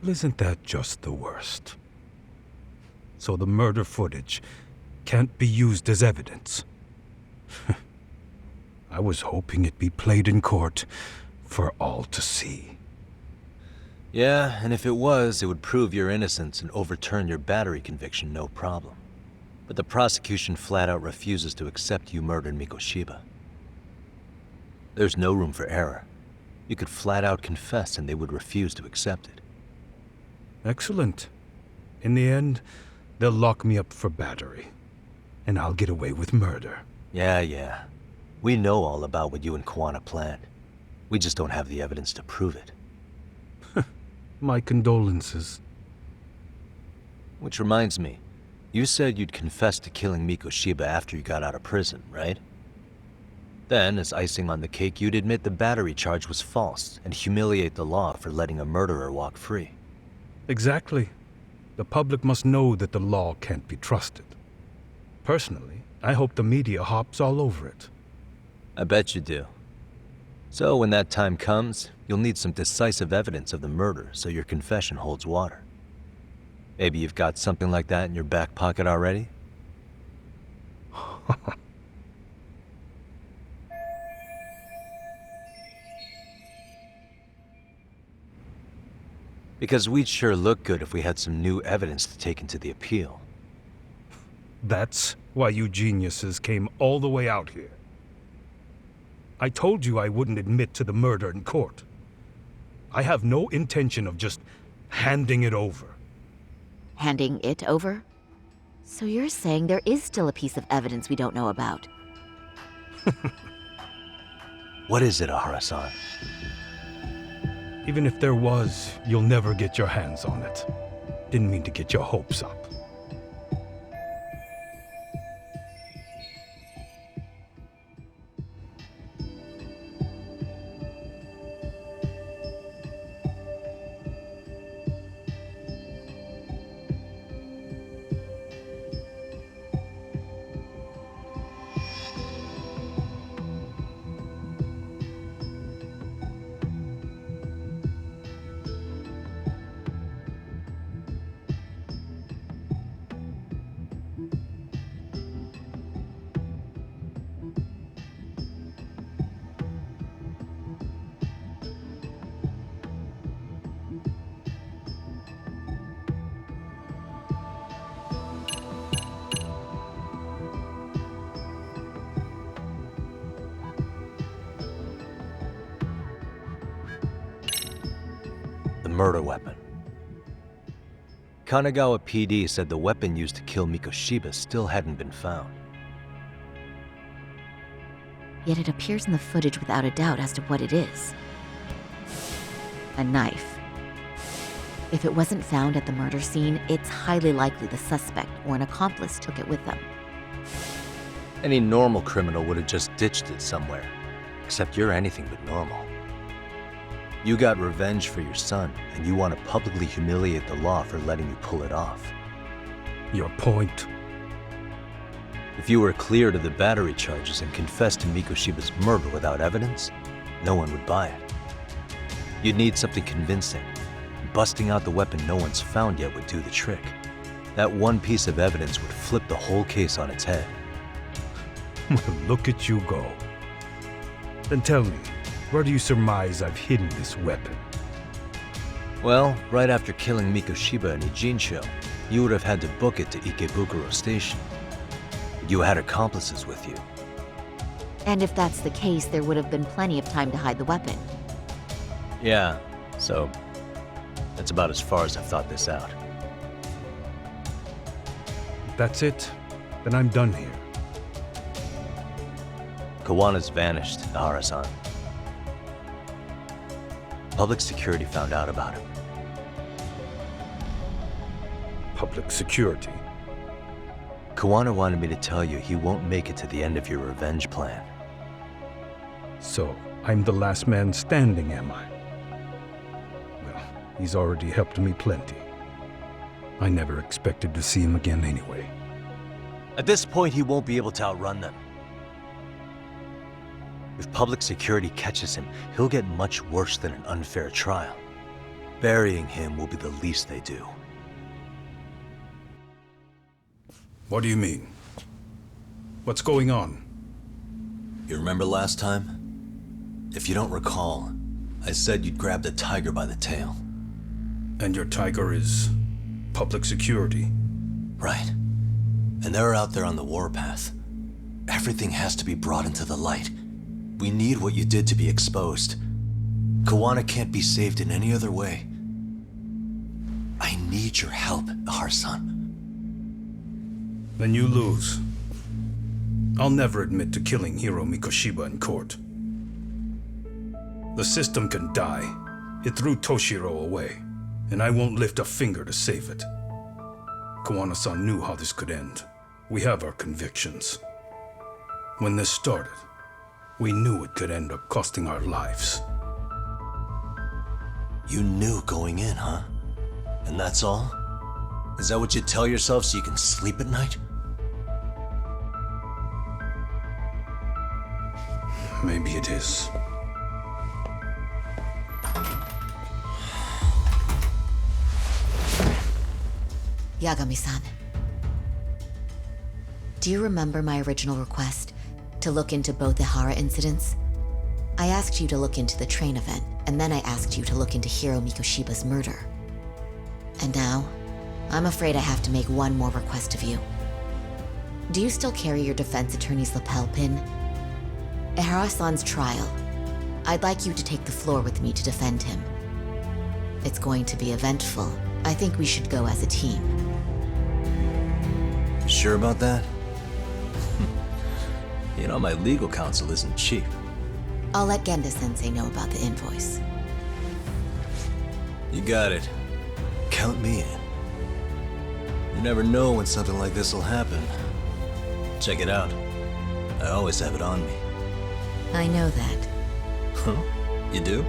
Well, isn't that just the worst? So the murder footage can't be used as evidence. I was hoping it'd be played in court for all to see. Yeah, and if it was, it would prove your innocence and overturn your battery conviction, no problem. But the prosecution flat out refuses to accept you murdered Mikoshiba. There's no room for error. You could flat out confess and they would refuse to accept it. Excellent. In the end, they'll lock me up for battery, and I'll get away with murder. Yeah. We know all about what you and Kawana planned. We just don't have the evidence to prove it. My condolences. Which reminds me, you said you'd confess to killing Mikoshiba after you got out of prison, right? Then, as icing on the cake, you'd admit the battery charge was false and humiliate the law for letting a murderer walk free. Exactly. The public must know that the law can't be trusted. Personally, I hope the media hops all over it. I bet you do. So when that time comes, you'll need some decisive evidence of the murder so your confession holds water. Maybe you've got something like that in your back pocket already? Because we'd sure look good if we had some new evidence to take into the appeal. That's why you geniuses came all the way out here. I told you I wouldn't admit to the murder in court. I have no intention of just handing it over. Handing it over? So you're saying there is still a piece of evidence we don't know about? What is it, Ehara-san? Even if there was, you'll never get your hands on it. Didn't mean to get your hopes up. Murder weapon. Kanagawa PD said the weapon used to kill Mikoshiba still hadn't been found. Yet it appears in the footage without a doubt as to what it is. A knife. If it wasn't found at the murder scene, it's highly likely the suspect or an accomplice took it with them. Any normal criminal would have just ditched it somewhere. Except you're anything but normal. You got revenge for your son, and you want to publicly humiliate the law for letting you pull it off. Your point? If you were cleared of the battery charges and confessed to Mikoshiba's murder without evidence, no one would buy it. You'd need something convincing. Busting out the weapon no one's found yet would do the trick. That one piece of evidence would flip the whole case on its head. Well, look at you go. Then tell me, where do you surmise I've hidden this weapon? Well, right after killing Mikoshiba and Ijincho, you would have had to book it to Ikebukuro Station. You had accomplices with you. And if that's the case, there would have been plenty of time to hide the weapon. Yeah, so that's about as far as I've thought this out. If that's it, then I'm done here. Kawana's vanished, Ehara-san. Public security found out about him. Public security? Kawana wanted me to tell you he won't make it to the end of your revenge plan. So, I'm the last man standing, am I? Well, he's already helped me plenty. I never expected to see him again anyway. At this point, he won't be able to outrun them. If public security catches him, he'll get much worse than an unfair trial. Burying him will be the least they do. What do you mean? What's going on? You remember last time? If you don't recall, I said you'd grab the tiger by the tail. And your tiger is public security? Right. And they're out there on the warpath. Everything has to be brought into the light. We need what you did to be exposed. Kawana can't be saved in any other way. I need your help, Ehara-san. Then you lose. I'll never admit to killing Hiro Mikoshiba in court. The system can die. It threw Toshiro away, and I won't lift a finger to save it. Kawana-san knew how this could end. We have our convictions. When this started, we knew it could end up costing our lives. You knew going in, huh? And that's all? Is that what you tell yourself so you can sleep at night? Maybe it is. Yagami-san. Do you remember my original request to look into both Ehara incidents? I asked you to look into the train event, and then I asked you to look into Hiro Mikoshiba's murder. And now, I'm afraid I have to make one more request of you. Do you still carry your defense attorney's lapel pin? Ehara-san's trial. I'd like you to take the floor with me to defend him. It's going to be eventful. I think we should go as a team. You sure about that? You know, my legal counsel isn't cheap. I'll let Genda-sensei know about the invoice. You got it. Count me in. You never know when something like this will happen. Check it out. I always have it on me. I know that. Huh? You do?